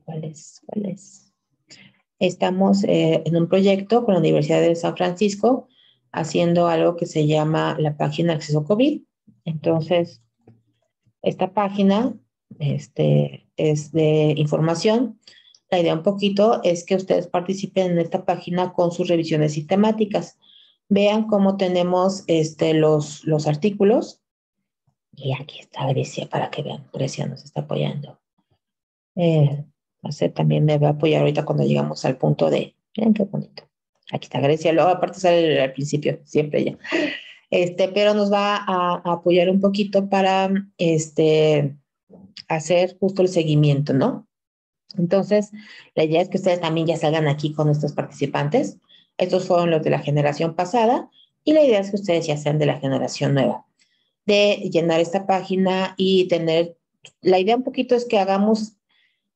S1: ¿cuál es? Estamos en un proyecto con la Universidad de San Francisco haciendo algo que se llama la página Acceso COVID. Entonces, esta página es de información. La idea un poquito es que ustedes participen en esta página con sus revisiones sistemáticas. Vean cómo tenemos los artículos. Y aquí está Grecia para que vean. Grecia nos está apoyando. También me va a apoyar ahorita cuando llegamos al punto de, miren qué bonito. Aquí está Grecia, luego aparte sale al principio, siempre ya. Pero nos va a apoyar un poquito para hacer justo el seguimiento, ¿no? Entonces, la idea es que ustedes también ya salgan aquí con estos participantes. Estos fueron los de la generación pasada y la idea es que ustedes ya sean de la generación nueva. De llenar esta página y tener, la idea un poquito es que hagamos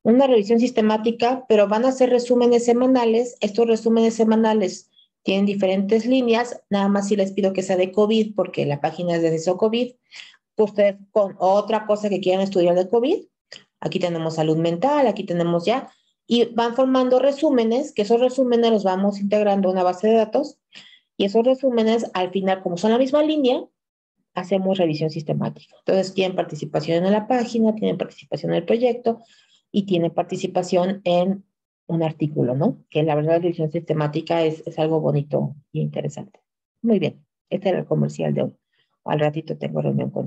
S1: una revisión sistemática, pero van a ser resúmenes semanales. Estos resúmenes semanales tienen diferentes líneas, nada más si les pido que sea de COVID, porque la página es de acceso COVID. Ustedes con otra cosa que quieran estudiar de COVID, aquí tenemos salud mental, aquí tenemos ya, y van formando resúmenes, que esos resúmenes los vamos integrando a una base de datos, y esos resúmenes al final, como son la misma línea, hacemos revisión sistemática. Entonces, tienen participación en la página, tienen participación en el proyecto y tienen participación en un artículo, ¿no? Que la verdad la revisión sistemática es algo bonito y interesante. Muy bien, este era el comercial de hoy. Al ratito tengo reunión con